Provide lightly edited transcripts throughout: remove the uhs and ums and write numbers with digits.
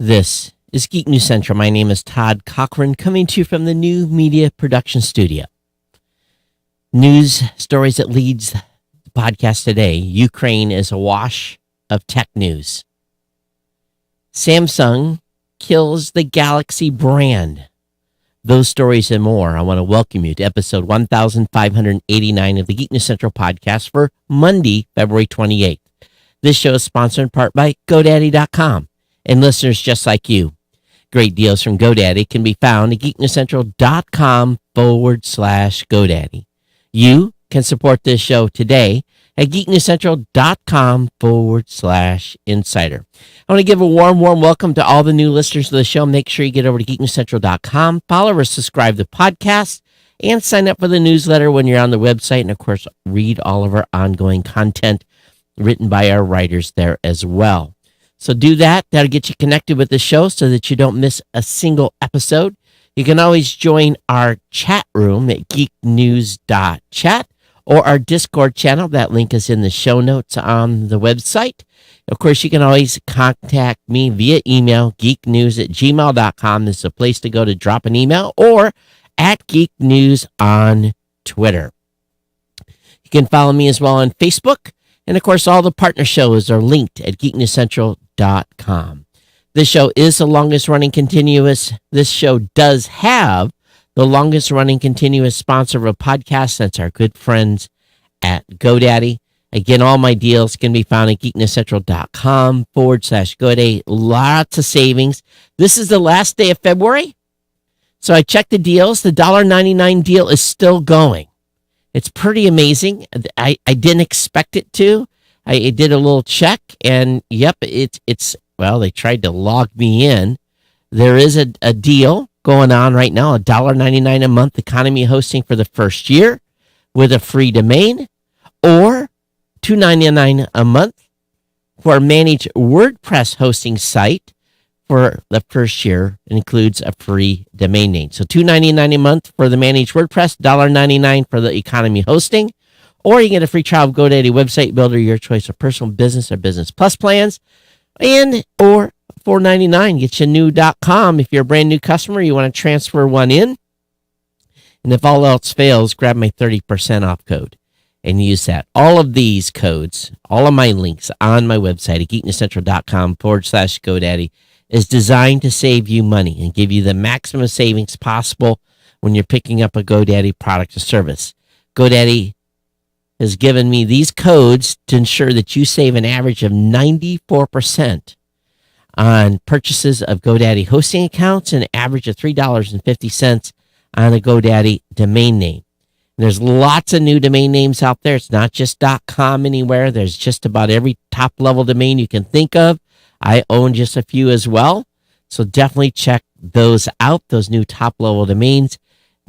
This is Geek News Central. My name is Todd Cochran, coming to you from the New Media Production Studio. News stories that leads the podcast today. Ukraine is awash of tech news. Samsung kills the Galaxy brand. Those stories and more. I want to welcome you to episode 1589 of the Geek News Central podcast for Monday, February 28th. This show is sponsored in part by GoDaddy.com and listeners just like you. Great deals from GoDaddy can be found at geeknewscentral.com/GoDaddy. You can support this show today at geeknewscentral.com/insider. I want to give a warm welcome to all the new listeners to the show. Make sure you get over to geeknewscentral.com, follow or subscribe to the podcast, and sign up for the newsletter when you're on the website. And, of course, read all of our ongoing content written by our writers there as well. So do that. That'll get you connected with the show so that you don't miss a single episode. You can always join our chat room at geeknews.chat or our Discord channel. That link is in the show notes on the website. Of course, you can always contact me via email, geeknews@gmail.com. This is a place to go to drop an email, or at Geek News on Twitter. You can follow me as well on Facebook. And, of course, all the partner shows are linked at geeknewscentral.com. This show is the longest running continuous. This show does have the longest running continuous sponsor of a podcast. That's our good friends at GoDaddy. Again, all my deals can be found at geeknewscentral.com/GoDaddy. Lots of savings. This is the last day of February. So I checked the deals. The $1.99 deal is still going. It's pretty amazing. I didn't expect it to. I did a little check, and yep, it's well, they tried to log me in. There is a deal going on right now, $1.99 a month economy hosting for the first year with a free domain, or $2.99 a month for a managed WordPress hosting site for the first year. It includes a free domain name. So $2.99 a month for the managed WordPress, $1.99 for the economy hosting, or you get a free trial of GoDaddy website builder, your choice of personal business or business plus plans, and or $4.99 gets you a new .com. If you're a brand new customer, you want to transfer one in, and if all else fails, grab my 30% off code and use that. All of these codes, all of my links on my website at geeknewscentral.com/GoDaddy is designed to save you money and give you the maximum savings possible when you're picking up a GoDaddy product or service. GoDaddy has given me these codes to ensure that you save an average of 94% on purchases of GoDaddy hosting accounts and an average of $3.50 on a GoDaddy domain name. And there's lots of new domain names out there. It's not just .com anywhere. There's just about every top-level domain you can think of. I own just a few as well, so definitely check those out, those new top-level domains.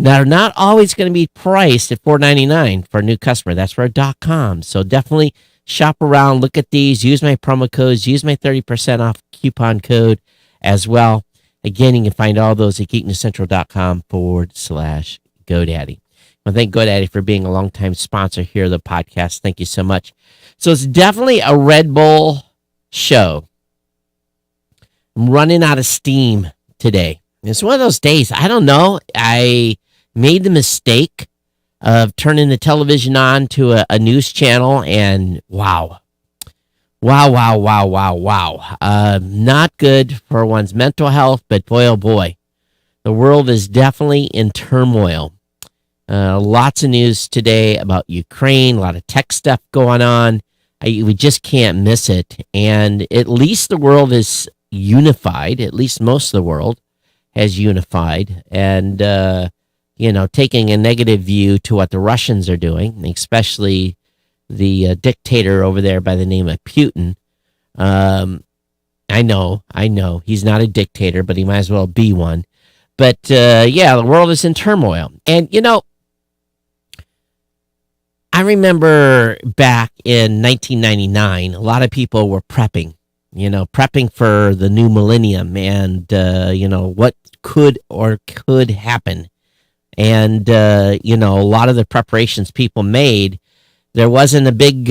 Now, they're not always going to be priced at $4.99 for a new customer. That's for a .com, so definitely shop around, look at these, use my promo codes, use my 30% off coupon code as well. Again, you can find all those at geeknewscentral.com/GoDaddy. I thank GoDaddy for being a longtime sponsor here of the podcast. Thank you so much. So it's definitely a Red Bull show. I'm running out of steam today. It's one of those days. I don't know. I made the mistake of turning the television on to a news channel, and wow. Not good for one's mental health, but boy, oh boy, the world is definitely in turmoil. Lots of news today about Ukraine, a lot of tech stuff going on. We just can't miss it. And at least the world is unified. At least most of the world has unified. And, taking a negative view to what the Russians are doing, especially the dictator over there by the name of Putin. I know. He's not a dictator, but he might as well be one. But, the world is in turmoil. And, I remember back in 1999, a lot of people were prepping for the new millennium and, what could happen. And, a lot of the preparations people made, there wasn't a big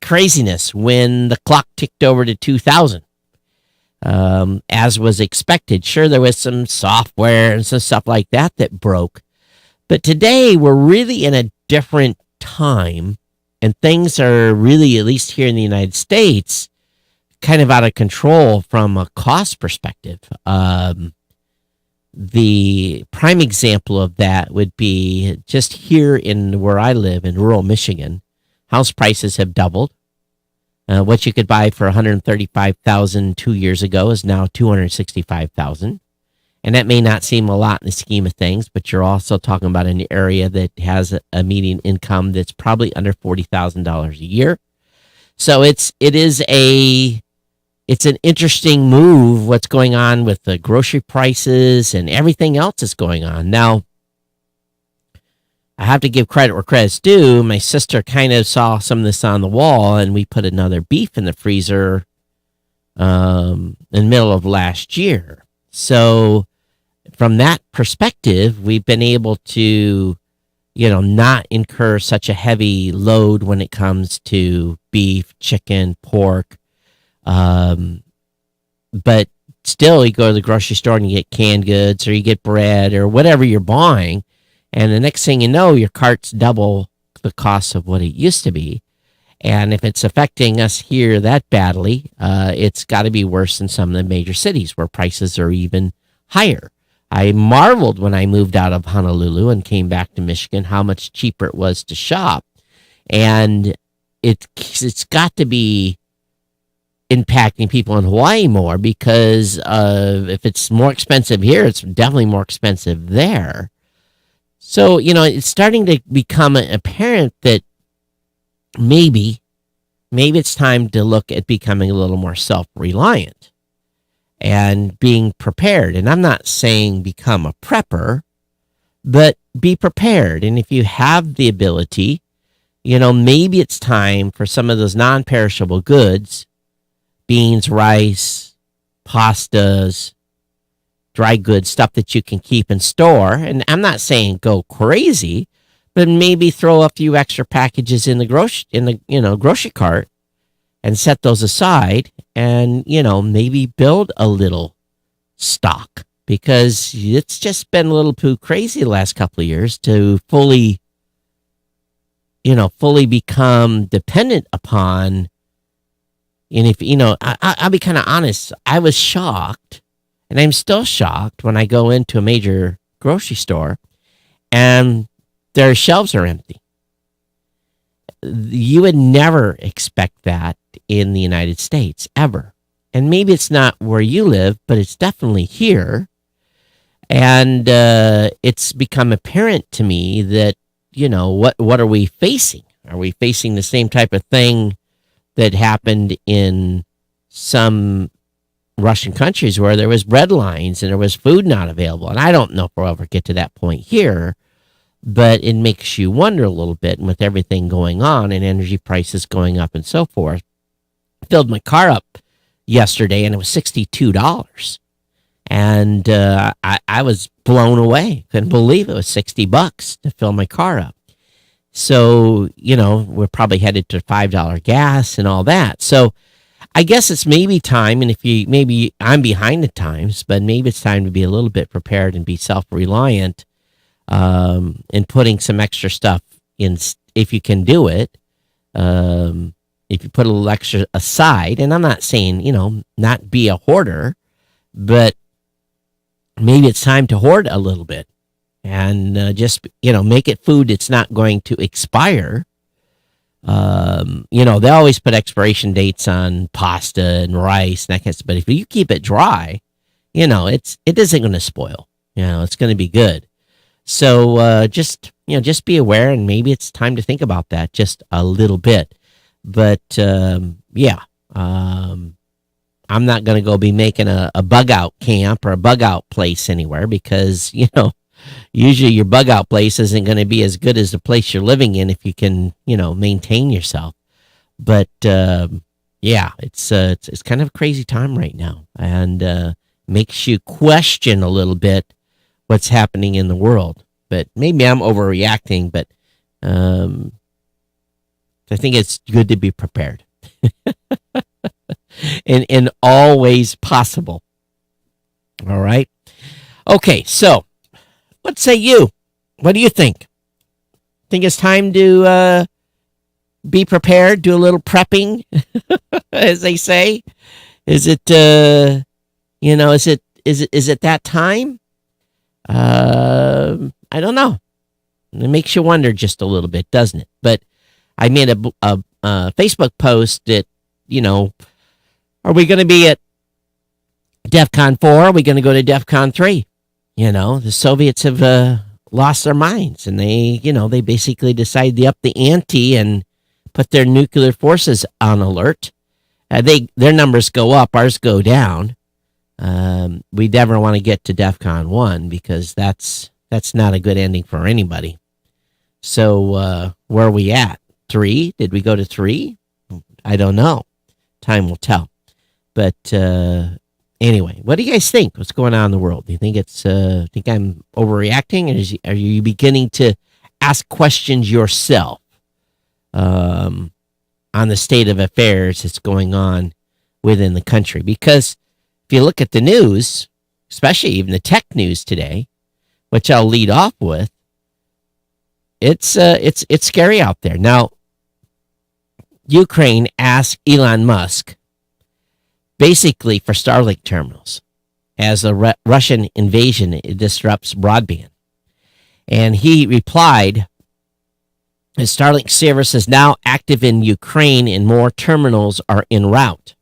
craziness when the clock ticked over to 2000. as was expected. Sure, there was some software and some stuff like that that broke. But today, we're really in a different time, and things are really, at least here in the United States, kind of out of control from a cost perspective. The prime example of that would be just here in where I live in rural Michigan. House prices have doubled. What you could buy for $135,000 2 years ago is now $265,000, and that may not seem a lot in the scheme of things, but you're also talking about an area that has a median income that's probably under $40,000 a year. So it's an interesting move, what's going on with the grocery prices and everything else that's going on. Now, I have to give credit where credit's due. My sister kind of saw some of this on the wall, and we put another beef in the freezer in the middle of last year. So from that perspective, we've been able to, not incur such a heavy load when it comes to beef, chicken, pork. But still, you go to the grocery store and you get canned goods, or you get bread, or whatever you're buying, and the next thing you know, your cart's double the cost of what it used to be. And if it's affecting us here that badly, it's got to be worse in some of the major cities where prices are even higher. I marveled when I moved out of Honolulu and came back to Michigan how much cheaper it was to shop, and it's got to be impacting people in Hawaii more, because if it's more expensive here, it's definitely more expensive there. So, it's starting to become apparent that maybe it's time to look at becoming a little more self-reliant and being prepared. And I'm not saying become a prepper, but be prepared. And if you have the ability, maybe it's time for some of those non-perishable goods, beans, rice, pastas, dry goods, stuff that you can keep and store. And I'm not saying go crazy, but maybe throw a few extra packages in the grocery cart and set those aside, and maybe build a little stock, because it's just been a little too crazy the last couple of years to fully become dependent upon. And if, I'll be kind of honest, I was shocked, and I'm still shocked when I go into a major grocery store and their shelves are empty. You would never expect that in the United States, ever. And maybe it's not where you live, but it's definitely here. And it's become apparent to me that, what are we facing? Are we facing the same type of thing that happened in some Russian countries where there was bread lines and there was food not available? And I don't know if we'll ever get to that point here, but it makes you wonder a little bit. And with everything going on and energy prices going up and so forth, I filled my car up yesterday and it was $62. And I was blown away. Couldn't believe it was $60 to fill my car up. So, we're probably headed to $5 gas and all that. So I guess it's maybe time, and maybe I'm behind the times, but maybe it's time to be a little bit prepared and be self-reliant, and putting some extra stuff in, if you can do it. If you put a little extra aside, and I'm not saying, not be a hoarder, but maybe it's time to hoard a little bit, and just, make it food that's not going to expire. They always put expiration dates on pasta and rice and that kind of stuff, but if you keep it dry, it isn't going to spoil. It's going to be good. So just be aware, and maybe it's time to think about that just a little bit. But I'm not going to go be making a bug out camp or a bug out place anywhere, because usually your bug out place isn't going to be as good as the place you're living in if you can maintain yourself. But it's kind of a crazy time right now, and makes you question a little bit what's happening in the world. But maybe I'm overreacting, but I think it's good to be prepared. in all ways possible. All right. Okay, so what say you? What do you think? Think it's time to be prepared, do a little prepping, as they say? Is it is it that time? I don't know. It makes you wonder just a little bit, doesn't it? But I made a Facebook post that, are we going to be at DEFCON 4? Are we going to go to DEFCON 3? The Soviets have lost their minds, and they basically decided to up the ante and put their nuclear forces on alert. Their numbers go up, ours go down. We never want to get to DEFCON 1 because that's not a good ending for anybody. So where are we at? 3? Did we go to 3? I don't know. Time will tell. But anyway, what do you guys think? What's going on in the world? Do you think think I'm overreacting, or are you beginning to ask questions yourself on the state of affairs that's going on within the country? Because if you look at the news, especially even the tech news today, which I'll lead off with, it's scary out there. Now, Ukraine asked Elon Musk basically for Starlink terminals as a Russian invasion disrupts broadband. And he replied, his Starlink service is now active in Ukraine and more terminals are en route.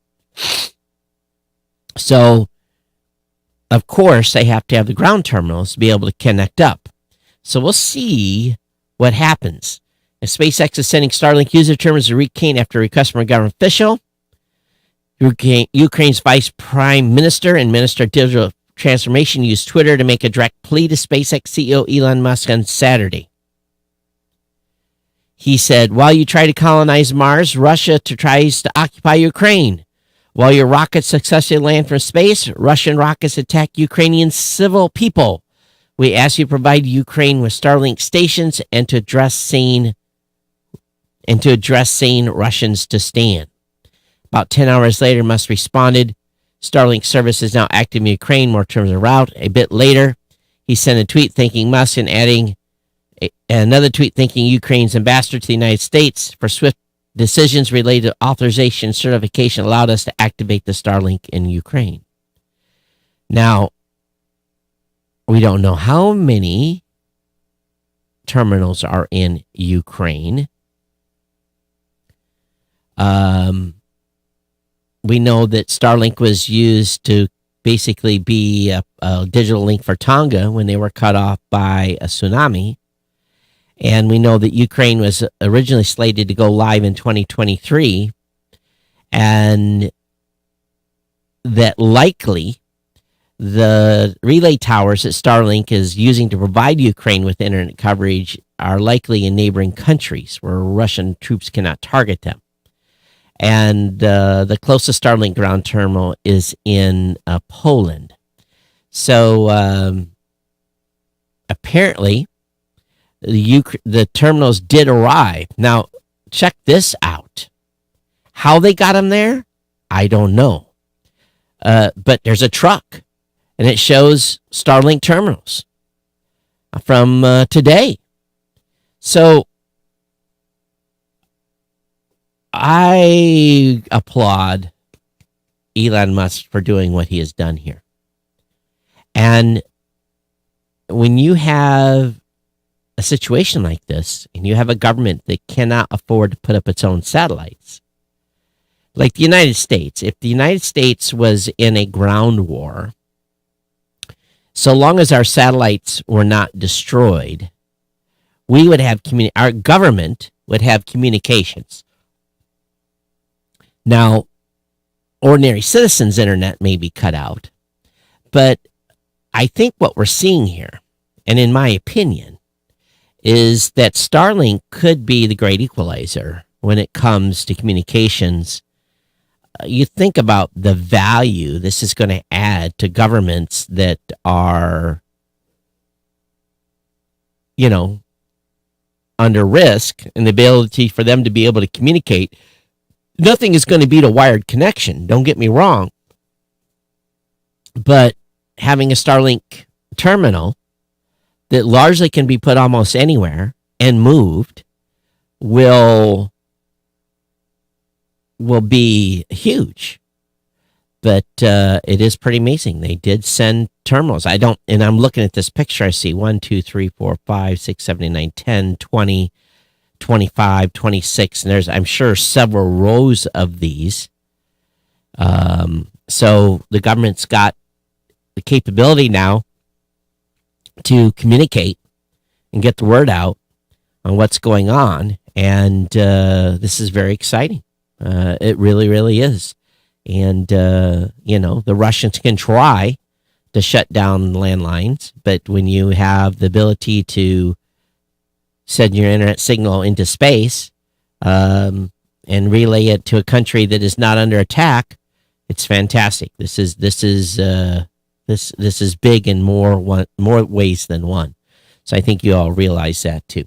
So, of course, they have to have the ground terminals to be able to connect up. So we'll see what happens. And SpaceX is sending Starlink user terminals to Ukraine after a request from a government official. Ukraine's Vice Prime Minister and Minister of Digital Transformation used Twitter to make a direct plea to SpaceX CEO Elon Musk on Saturday. He said, while you try to colonize Mars, Russia tries to occupy Ukraine. While your rockets successfully land from space, Russian rockets attack Ukrainian civil people. We ask you to provide Ukraine with Starlink stations and to address saying Russians to stand. About 10 hours later, Musk responded, Starlink service is now active in Ukraine, more terminals en route. A bit later, he sent a tweet thanking Musk and adding another tweet thanking Ukraine's ambassador to the United States for swift decisions related to authorization certification allowed us to activate the Starlink in Ukraine. Now, we don't know how many terminals are in Ukraine. We know that Starlink was used to basically be a digital link for Tonga when they were cut off by a tsunami. And we know that Ukraine was originally slated to go live in 2023, and that likely the relay towers that Starlink is using to provide Ukraine with internet coverage are likely in neighboring countries where Russian troops cannot target them. And the closest Starlink ground terminal is in Poland. So apparently, the terminals did arrive. Now, check this out. How they got them there, I don't know. But there's a truck, and it shows Starlink terminals from today. So I applaud Elon Musk for doing what he has done here. And when you have a situation like this, and you have a government that cannot afford to put up its own satellites, like the United States, if the United States was in a ground war, so long as our satellites were not destroyed, we would have our government would have communications. Now, ordinary citizens' internet may be cut out, but I think what we're seeing here, and in my opinion, is that Starlink could be the great equalizer when it comes to communications. You think about the value this is going to add to governments that are, under risk, and the ability for them to be able to communicate Nothing is going to beat a wired connection. Don't get me wrong. But having a Starlink terminal that largely can be put almost anywhere and moved will be huge. But it is pretty amazing. They did send terminals. And I'm looking at this picture. I see 1, 2, 3, 4, 5, 6, 7, 8, 9, 10, 20, 25, 26. And there's, I'm sure, several rows of these. So the government's got the capability now to communicate and get the word out on what's going on. And this is very exciting. It really, really is. And, the Russians can try to shut down landlines, but when you have the ability to send your internet signal into space and relay it to a country that is not under attack, it's fantastic. This is big in more ways than one. So I think you all realize that too.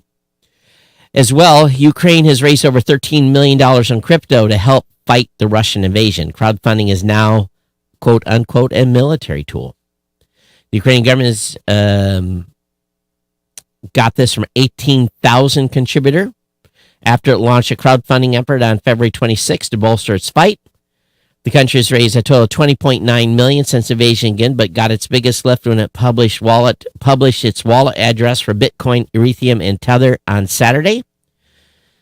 As well, Ukraine has raised over $13 million on crypto to help fight the Russian invasion. Crowdfunding is now, quote unquote, a military tool. The Ukrainian government has got this from 18,000 contributor after it launched a crowdfunding effort on February 26 to bolster its fight. The country has raised a total of $20.9 million since invasion again, but got its biggest lift when it published its wallet address for Bitcoin, Ethereum, and Tether on Saturday.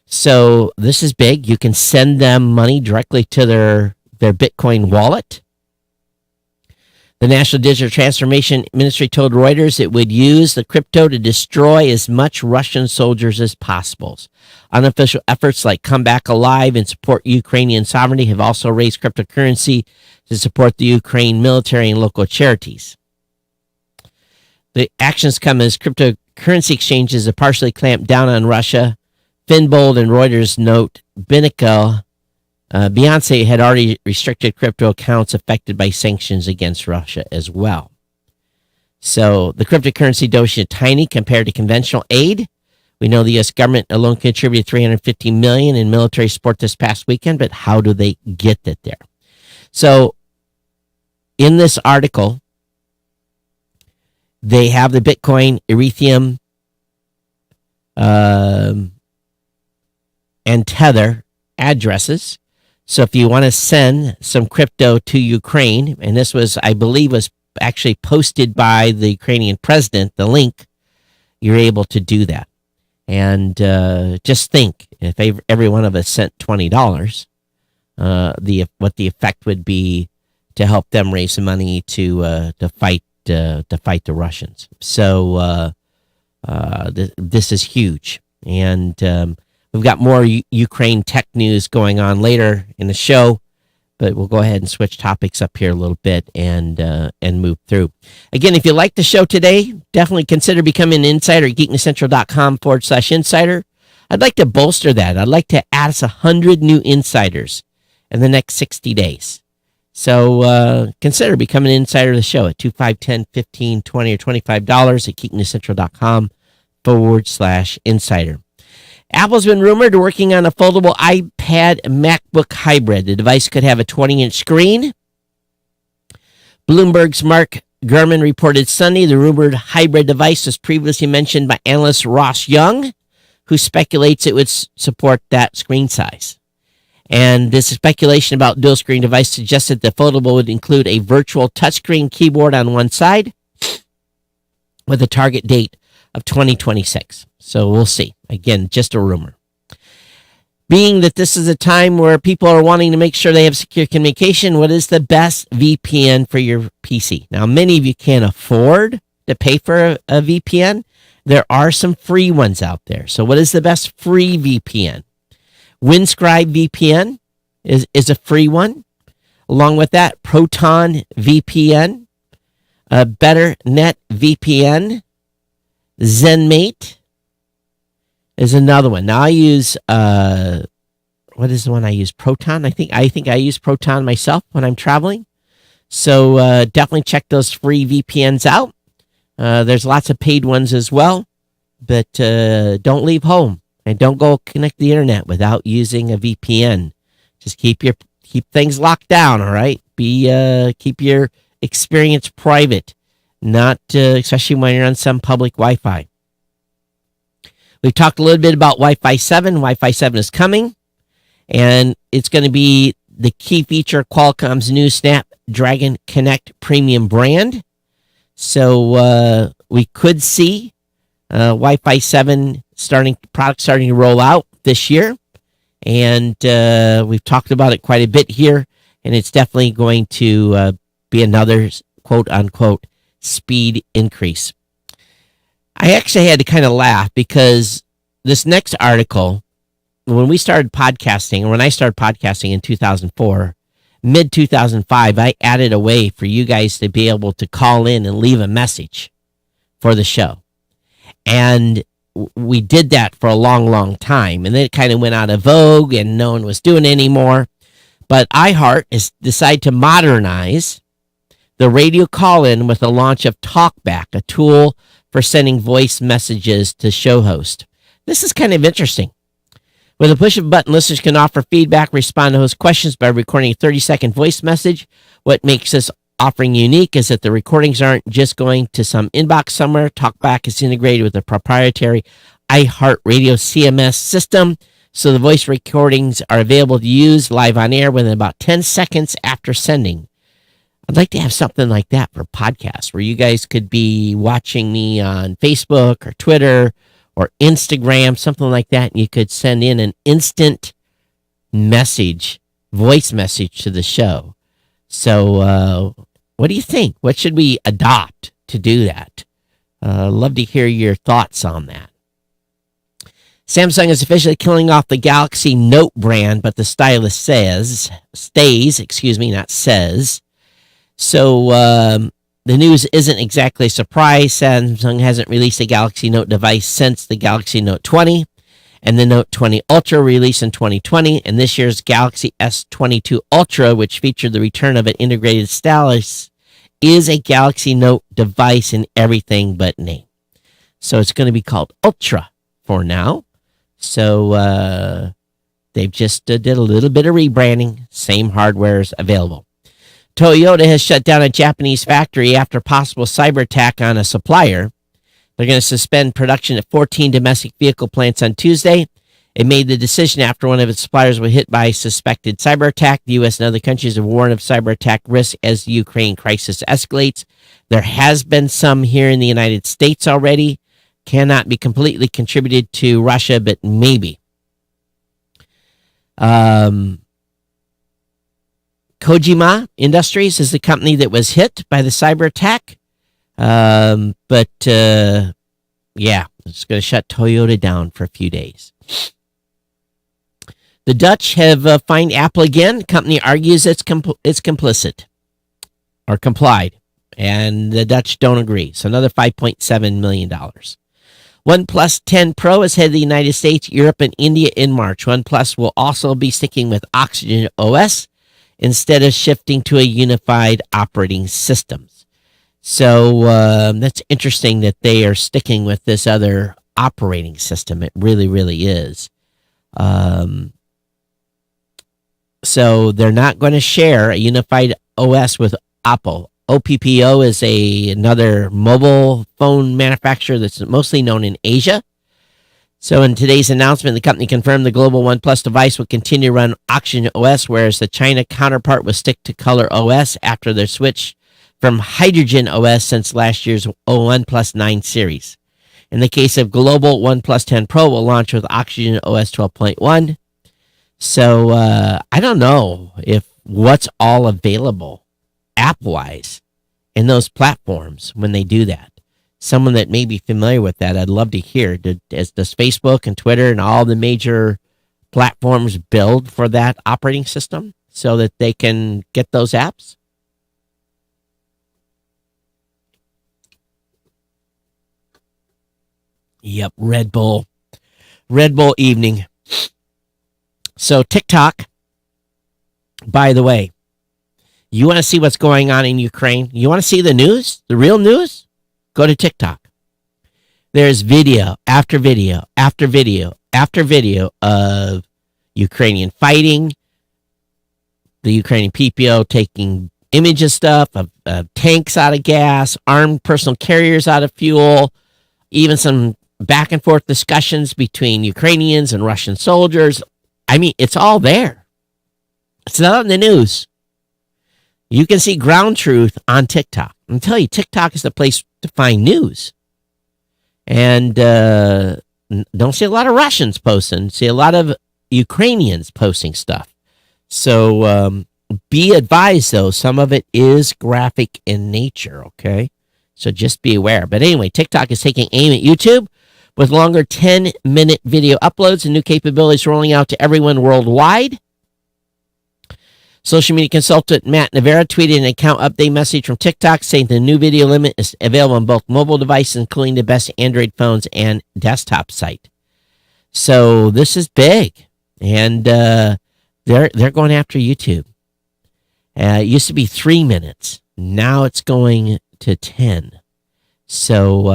So this is big. You can send them money directly to their Bitcoin wallet. The National Digital Transformation Ministry told Reuters it would use the crypto to destroy as much Russian soldiers as possible. Unofficial efforts like Come Back Alive and support Ukrainian sovereignty have also raised cryptocurrency to support the Ukraine military and local charities. The actions come as cryptocurrency exchanges have partially clamped down on Russia. Finbold and Reuters note Beyonce had already restricted crypto accounts affected by sanctions against Russia as well. So the cryptocurrency donation is tiny compared to conventional aid. We know the U.S. government alone contributed $350 million in military support this past weekend, but how do they get it there? So in this article, they have the Bitcoin, Ethereum, and Tether addresses. So if you want to send some crypto to Ukraine, and this was, I believe, was actually posted by the Ukrainian president, the link, you're able to do that. And just think, if every one of us sent $20, what the effect would be to help them raise some money to fight the Russians. So this is huge, and we've got more Ukraine tech news going on later in the show, but we'll go ahead and switch topics up here a little bit and move through. Again, if you like the show today, definitely consider becoming an insider at geeknesscentral.com/insider. I'd like to bolster that. I'd like to add us 100 new insiders in the next 60 days. So consider becoming an insider of the show at $2, $5, $10, $15, $20, or $25 at geeknesscentral.com/insider. Apple's been rumored working on a foldable iPad MacBook hybrid. The device could have a 20-inch screen. Bloomberg's Mark Gurman reported Sunday the rumored hybrid device was previously mentioned by analyst Ross Young, who speculates it would support that screen size. And this speculation about dual screen device suggested the foldable would include a virtual touchscreen keyboard on one side with a target date of 2026. So we'll see. Again, just a rumor. Being that this is a time where people are wanting to make sure they have secure communication, what is the best VPN for your PC? Now, many of you can't afford to pay for a VPN. There are some free ones out there. So what is the best free VPN? Windscribe VPN is a free one. Along with that, Proton VPN, BetterNet VPN, ZenMate is another one. Now I use what is the one I use? Proton. I think I use Proton myself when I'm traveling. So definitely check those free VPNs out. There's lots of paid ones as well, but don't leave home and don't go connect the internet without using a VPN Just keep things locked down, all right? Keep your experience private, not especially when you're on some public Wi-Fi. We've talked a little bit about Wi-Fi 7. Wi-Fi 7 is coming, and it's going to be the key feature Qualcomm's new Snapdragon Connect premium brand. So we could see Wi-Fi 7 starting to roll out this year, and we've talked about it quite a bit here, and it's definitely going to be another quote-unquote speed increase. I actually had to kind of laugh because this next article, when I started podcasting in 2004, mid-2005, I added a way for you guys to be able to call in and leave a message for the show. And we did that for a long, long time. And then it kind of went out of vogue and no one was doing it anymore. But iHeart has decided to modernize the radio call-in with the launch of TalkBack, a tool for sending voice messages to show hosts. This is kind of interesting. With a push of a button, listeners can offer feedback, respond to host questions by recording a 30-second voice message. What makes this offering unique is that the recordings aren't just going to some inbox somewhere. TalkBack is integrated with a proprietary iHeartRadio CMS system, so the voice recordings are available to use live on air within about 10 seconds after sending. I'd like to have something like that for podcasts where you guys could be watching me on Facebook or Twitter or Instagram, something like that, and you could send in an instant message, voice message to the show. So what do you think? What should we adopt to do that? Love to hear your thoughts on that. Samsung is officially killing off the Galaxy Note brand, but the stylus stays, not says. So the news isn't exactly a surprise. Samsung hasn't released a Galaxy Note device since the Galaxy Note 20 and the Note 20 Ultra released in 2020, and this year's Galaxy S22 Ultra, which featured the return of an integrated stylus, is a Galaxy Note device in everything but name. So it's going to be called Ultra for now. So they've just did a little bit of rebranding. Same hardware is available. Toyota has shut down a Japanese factory after possible cyber attack on a supplier. They're going to suspend production at 14 domestic vehicle plants on Tuesday. It made the decision after one of its suppliers was hit by a suspected cyber attack. The U.S. and other countries have warned of cyber attack risk as the Ukraine crisis escalates. There has been some here in the United States already. Cannot be completely contributed to Russia, but maybe. Kojima Industries is the company that was hit by the cyber attack. Yeah, it's going to shut Toyota down for a few days. The Dutch have fined Apple again. The company argues it's complicit or complied, and the Dutch don't agree. So another $5.7 million. OnePlus 10 Pro is headed to the United States, Europe, and India in March. OnePlus will also be sticking with Oxygen OS instead of shifting to a unified operating system. So that's interesting that they are sticking with this other operating system. It really, really is. So they're not going to share a unified OS with Apple. OPPO is another mobile phone manufacturer that's mostly known in Asia. So in today's announcement, the company confirmed the global OnePlus device will continue to run Oxygen OS, whereas the China counterpart will stick to Color OS after their switch from Hydrogen OS since last year's OnePlus 9 series. In the case of global, OnePlus 10 Pro will launch with Oxygen OS 12.1. So I don't know if what's all available app-wise in those platforms when they do that. Someone that may be familiar with that, I'd love to hear. Does Facebook and Twitter and all the major platforms build for that operating system so that they can get those apps? Yep, Red Bull evening. So TikTok, by the way, you want to see what's going on in Ukraine? You want to see the news, the real news? Go to TikTok. There's video after video after video after video of Ukrainian fighting, the Ukrainian PPO taking images stuff of tanks out of gas, armed personal carriers out of fuel, even some back and forth discussions between Ukrainians and Russian soldiers. I mean, it's all there. It's not in the news. You can see ground truth on TikTok. I'm telling you, TikTok is the place to find news. And don't see a lot of Russians posting. See a lot of Ukrainians posting stuff. So be advised, though, some of it is graphic in nature, okay? So just be aware. But anyway, TikTok is taking aim at YouTube with longer 10-minute video uploads and new capabilities rolling out to everyone worldwide. Social media consultant Matt Navarra tweeted an account update message from TikTok saying the new video limit is available on both mobile devices, including the best Android phones and desktop site. So this is big, and they're going after YouTube. It used to be 3 minutes. Now it's going to 10. So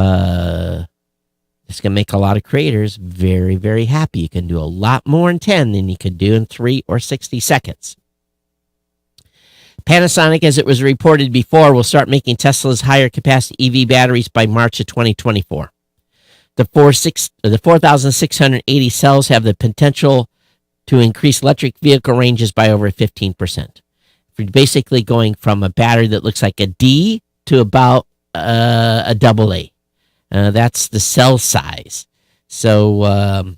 it's going to make a lot of creators very, very happy. You can do a lot more in 10 than you could do in 3 or 60 seconds. Panasonic, as it was reported before, will start making Tesla's higher capacity EV batteries by March of 2024. The 4,680 cells have the potential to increase electric vehicle ranges by over 15%. You're basically going from a battery that looks like a D to about a double A. That's the cell size. So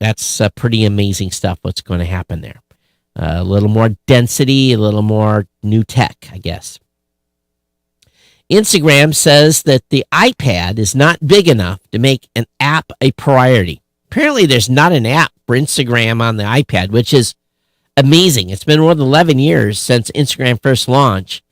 that's pretty amazing stuff, what's going to happen there. A little more density, a little more new tech, I guess. Instagram says that the iPad is not big enough to make an app a priority. Apparently, there's not an app for Instagram on the iPad, which is amazing. It's been more than 11 years since Instagram first launched,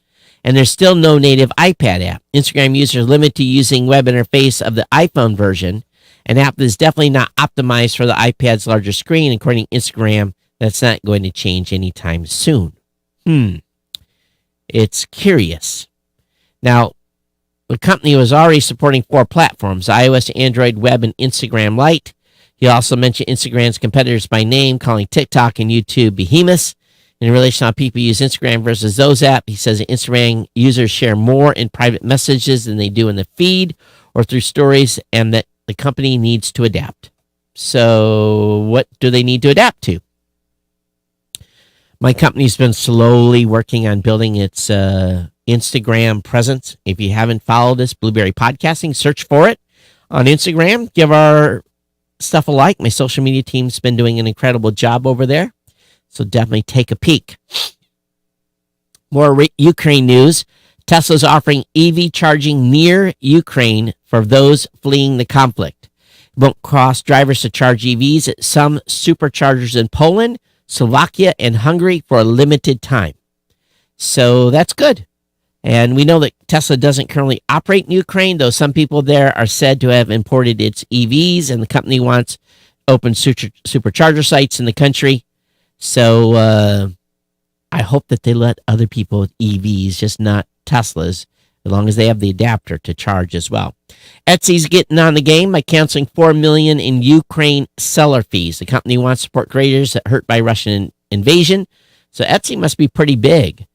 and there's still no native iPad app. Instagram users are limited to using web interface of the iPhone version, an app that is definitely not optimized for the iPad's larger screen. According to Instagram, that's not going to change anytime soon. It's curious. Now, the company was already supporting 4 platforms: iOS, Android, Web, and Instagram Lite. He also mentioned Instagram's competitors by name, calling TikTok and YouTube behemoths. In relation to how people use Instagram versus those apps, he says that Instagram users share more in private messages than they do in the feed or through stories, and that the company needs to adapt. So what do they need to adapt to? My company's been slowly working on building its Instagram presence. If you haven't followed us, Blueberry Podcasting, search for it on Instagram. Give our stuff a like. My social media team's been doing an incredible job over there. So definitely take a peek. More Ukraine news. Tesla's offering EV charging near Ukraine for those fleeing the conflict. It won't cost drivers to charge EVs at some superchargers in Poland, Slovakia, and Hungary for a limited time. So that's good. And we know that Tesla doesn't currently operate in Ukraine, though some people there are said to have imported its EVs, and the company wants open supercharger sites in the country. So I hope that they let other people with EVs, just not Teslas, as long as they have the adapter to charge as well. Etsy's getting on the game by canceling $4 million in Ukraine seller fees. The company wants to support creators that hurt by Russian invasion. So Etsy must be pretty big.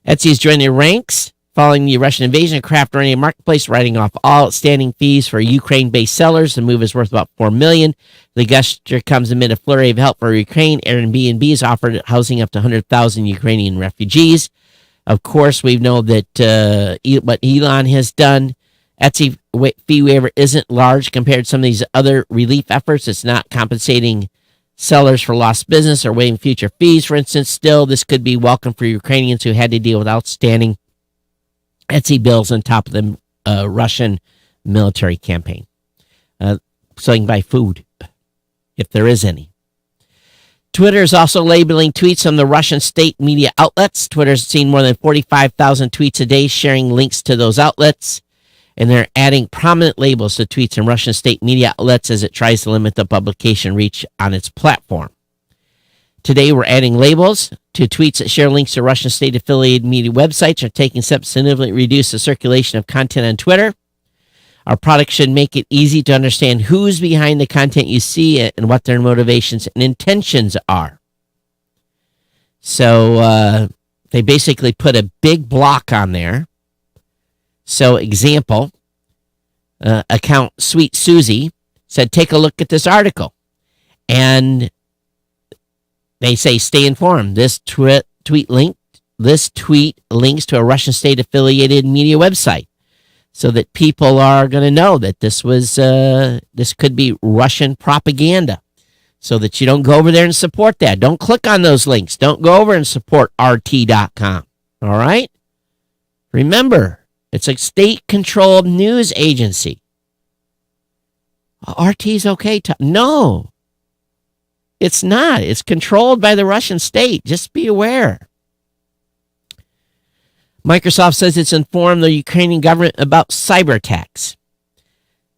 Etsy's joined the ranks following the Russian invasion of craft-oriented marketplace, writing off all outstanding fees for Ukraine-based sellers. The move is worth about $4 million. The gesture comes amid a flurry of help for Ukraine. Airbnb has offered housing up to 100,000 Ukrainian refugees. Of course, we know that what Elon has done. Etsy fee waiver isn't large compared to some of these other relief efforts. It's not compensating sellers for lost business or waiving future fees, for instance. Still, this could be welcome for Ukrainians who had to deal with outstanding Etsy bills on top of the Russian military campaign. So you can buy food, if there is any. Twitter is also labeling tweets from the Russian state media outlets. Twitter's seen more than 45,000 tweets a day sharing links to those outlets, and they're adding prominent labels to tweets from Russian state media outlets as it tries to limit the publication reach on its platform. Today, we're adding labels to tweets that share links to Russian state-affiliated media websites, are taking steps to significantly reduce the circulation of content on Twitter. Our product should make it easy to understand who's behind the content you see and what their motivations and intentions are. So they basically put a big block on there. So example, account Sweet Susie said, take a look at this article. And they say, stay informed. This tweet links to a Russian state-affiliated media website, so that people are going to know that this could be Russian propaganda, so that you don't go over there and support that. Don't click on those links. Don't go over and support RT.com. All right? Remember, it's a state-controlled news agency. RT's okay. No, it's not. It's controlled by the Russian state. Just be aware. Microsoft says it's informed the Ukrainian government about cyber attacks.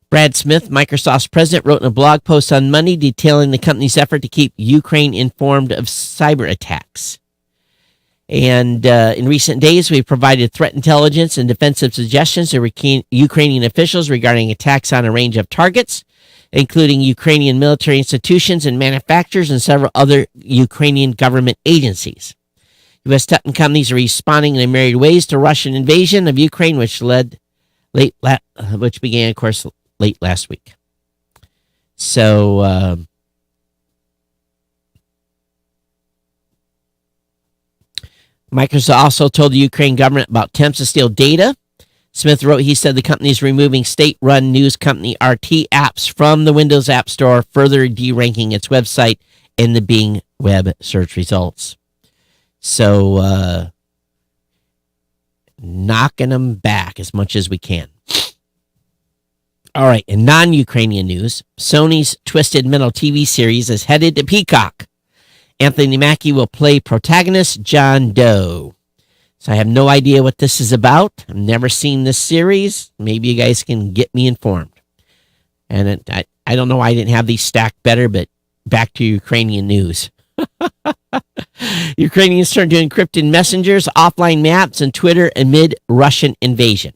Brad Smith, Microsoft's president, wrote in a blog post on Monday detailing the company's effort to keep Ukraine informed of cyber attacks. And in recent days, we've provided threat intelligence and defensive suggestions to Ukrainian officials regarding attacks on a range of targets, including Ukrainian military institutions and manufacturers and several other Ukrainian government agencies. U.S. tech companies are responding in myriad ways to Russian invasion of Ukraine, which began, of course, late last week. So, Microsoft also told the Ukraine government about attempts to steal data. Smith wrote, he said the company is removing state-run news company RT apps from the Windows App Store, further deranking its website in the Bing web search results. So, knocking them back as much as we can. All right, in non-Ukrainian news, Sony's Twisted Metal TV series is headed to Peacock. Anthony Mackie will play protagonist John Doe. So I have no idea what this is about. I've never seen this series. Maybe you guys can get me informed. And I don't know why I didn't have these stacked better, but back to Ukrainian news. Ukrainians turned to encrypted messengers, offline maps, and Twitter amid Russian invasion.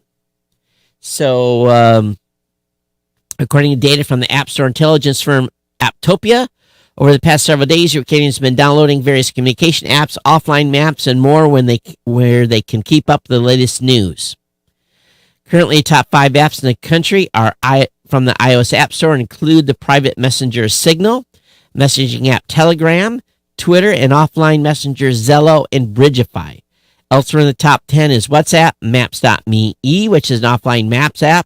So, according to data from the App Store intelligence firm Apptopia, over the past several days, Ukrainians have been downloading various communication apps, offline maps, and more where they can keep up the latest news. Currently, top 5 apps in the country are from the iOS App Store and include the private messenger Signal, messaging app Telegram, Twitter, and offline messenger Zello and Bridgeify. Elsewhere in the top 10 is WhatsApp, Maps.me, which is an offline maps app,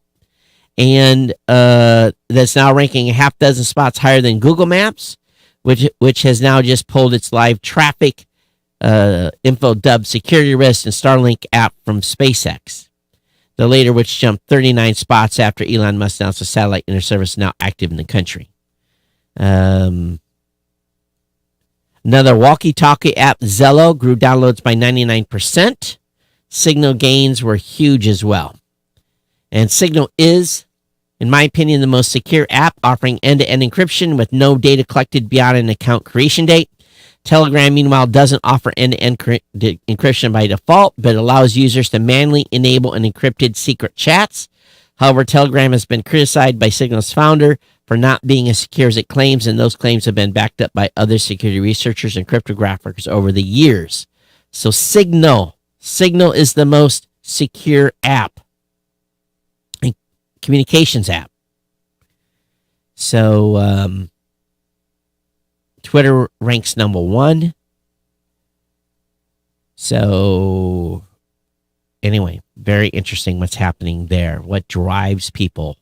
and that's now ranking a half dozen spots higher than Google Maps, which has now just pulled its live traffic info dubbed security risk and Starlink app from SpaceX. The later, which jumped 39 spots after Elon Musk announced a satellite internet service now active in the country. Another walkie-talkie app, Zello, grew downloads by 99%. Signal gains were huge as well. And Signal is, in my opinion, the most secure app, offering end-to-end encryption with no data collected beyond an account creation date. Telegram, meanwhile, doesn't offer end-to-end encryption by default, but allows users to manually enable an encrypted secret chats. However, Telegram has been criticized by Signal's founder for not being as secure as it claims, and those claims have been backed up by other security researchers and cryptographers over the years. So Signal is the most secure app, and communications app. So Twitter ranks number 1. So anyway, very interesting what's happening there. What drives people?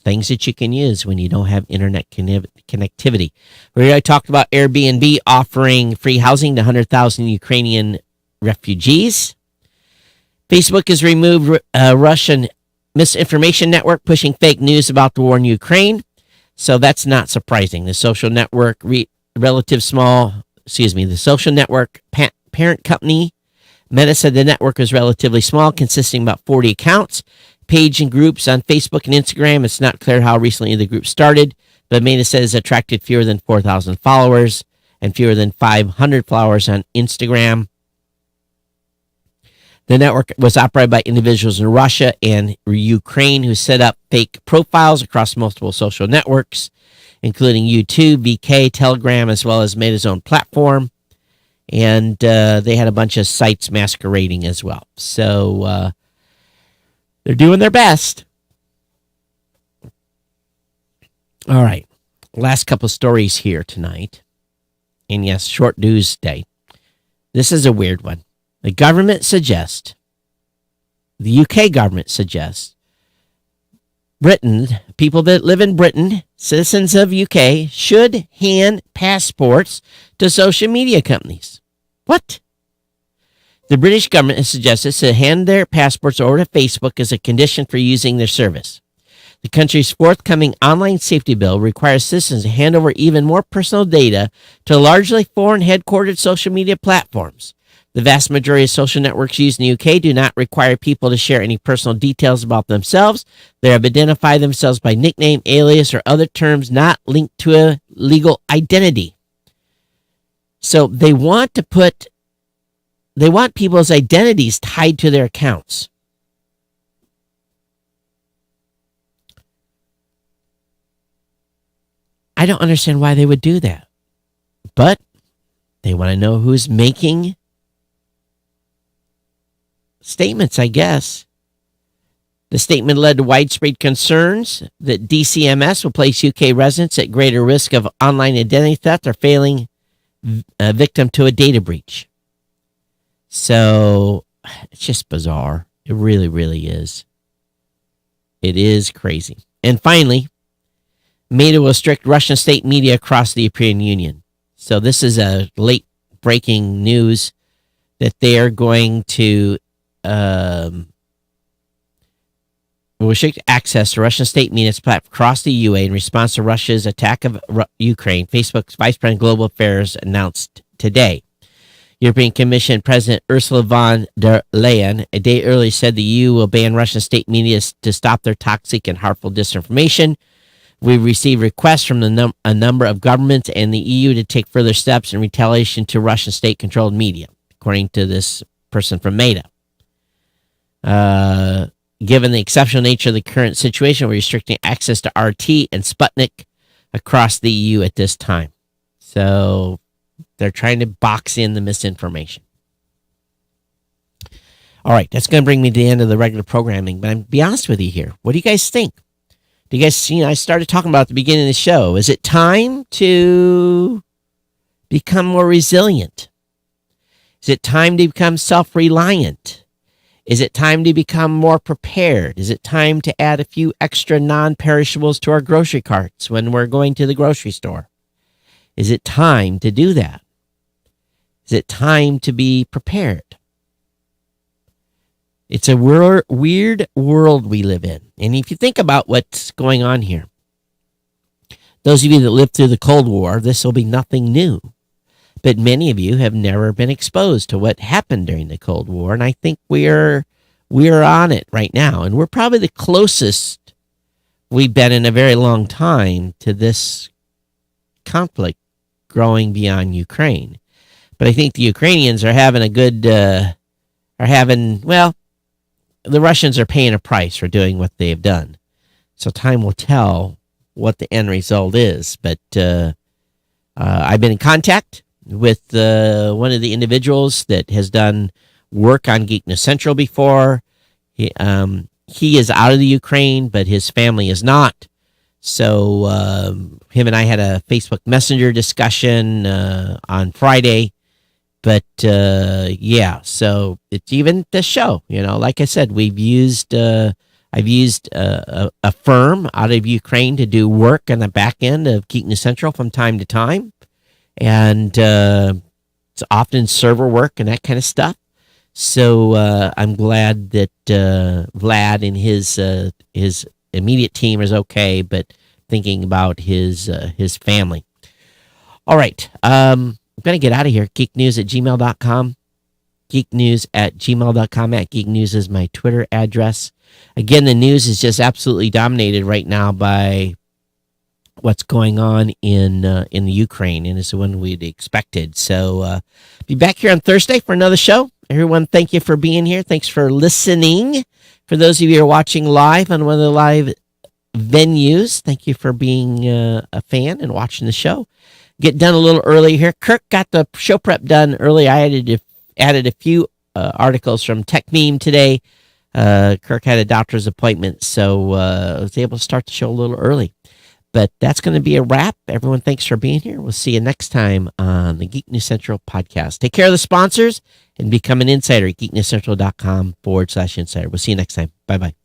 Things that you can use when you don't have internet connectivity. We already talked about Airbnb offering free housing to 100,000 Ukrainian refugees. Facebook has removed a Russian misinformation network pushing fake news about the war in Ukraine. So that's not surprising. The social network the social network parent company Meta said the network was relatively small, consisting of about 40 accounts, page and groups on Facebook and Instagram. It's not clear how recently the group started, but Meta says it's attracted fewer than 4,000 followers and fewer than 500 followers on Instagram. The network was operated by individuals in Russia and Ukraine who set up fake profiles across multiple social networks, including YouTube, VK, Telegram, as well as Meta's own platform. And they had a bunch of sites masquerading as well. So they're doing their best. All right. Last couple stories here tonight. And yes, short news day. This is a weird one. The UK government suggests, Britain, people that live in Britain, citizens of UK, should hand passports to social media companies. What? The British government has suggested to hand their passports over to Facebook as a condition for using their service. The country's forthcoming online safety bill requires citizens to hand over even more personal data to largely foreign headquartered social media platforms. The vast majority of social networks used in the UK do not require people to share any personal details about themselves. They have identified themselves by nickname, alias, or other terms not linked to a legal identity. So they want people's identities tied to their accounts. I don't understand why they would do that. But they want to know who's making statements, I guess. The statement led to widespread concerns that DCMS will place UK residents at greater risk of online identity theft or failing victim to a data breach. So it's just bizarre. It really, really is. It is crazy. And finally, Meta will restrict Russian state media across the European Union. So this is a late breaking news that they are going to restrict access to Russian state media platforms across the EU in response to Russia's attack of Ukraine. Facebook's Vice President of Global Affairs announced today. European Commission President Ursula von der Leyen a day earlier said the EU will ban Russian state media to stop their toxic and harmful disinformation. We've received requests from a number of governments and the EU to take further steps in retaliation to Russian state-controlled media, according to this person from Meta. Given the exceptional nature of the current situation, we're restricting access to RT and Sputnik across the EU at this time. So they're trying to box in the misinformation. All right, that's going to bring me to the end of the regular programming. But I'm be honest with you here. What do you guys think? Do you guys, I started talking about at the beginning of the show. Is it time to become more resilient? Is it time to become self-reliant? Is it time to become more prepared? Is it time to add a few extra non-perishables to our grocery carts when we're going to the grocery store? Is it time to do that? Is it time to be prepared? It's a weird world we live in. And if you think about what's going on here, those of you that lived through the Cold War, this will be nothing new. But many of you have never been exposed to what happened during the Cold War. And I think we're on it right now. And we're probably the closest we've been in a very long time to this conflict growing beyond Ukraine. But I think the Ukrainians are having the Russians are paying a price for doing what they have done. So time will tell what the end result is. But I've been in contact with one of the individuals that has done work on Geek News Central before. He is out of the Ukraine, but his family is not. So him and I had a Facebook Messenger discussion on Friday. But so it's even the show, like I said, I've used a firm out of Ukraine to do work on the back end of Geek News Central from time to time. And it's often server work and that kind of stuff. So I'm glad that Vlad and his immediate team is okay, but thinking about his family. All right. I'm going to get out of here. geeknews@gmail.com. geeknews@gmail.com. Geek News is my Twitter address. Again, the news is just absolutely dominated right now by what's going on in the Ukraine, and it's one we'd expected. So be back here on Thursday for another show. Everyone, thank you for being here. Thanks for listening. For those of you who are watching live on one of the live venues, thank you for being a fan and watching the show. get done a little early here. Kirk got the show prep done early. I added a few articles from Tech Meme today. Kirk had a doctor's appointment, so I was able to start the show a little early. But that's going to be a wrap. Everyone, thanks for being here. We'll see you next time on the Geek News Central podcast. Take care of the sponsors and become an insider at geeknewscentral.com/insider. We'll see you next time. Bye-bye.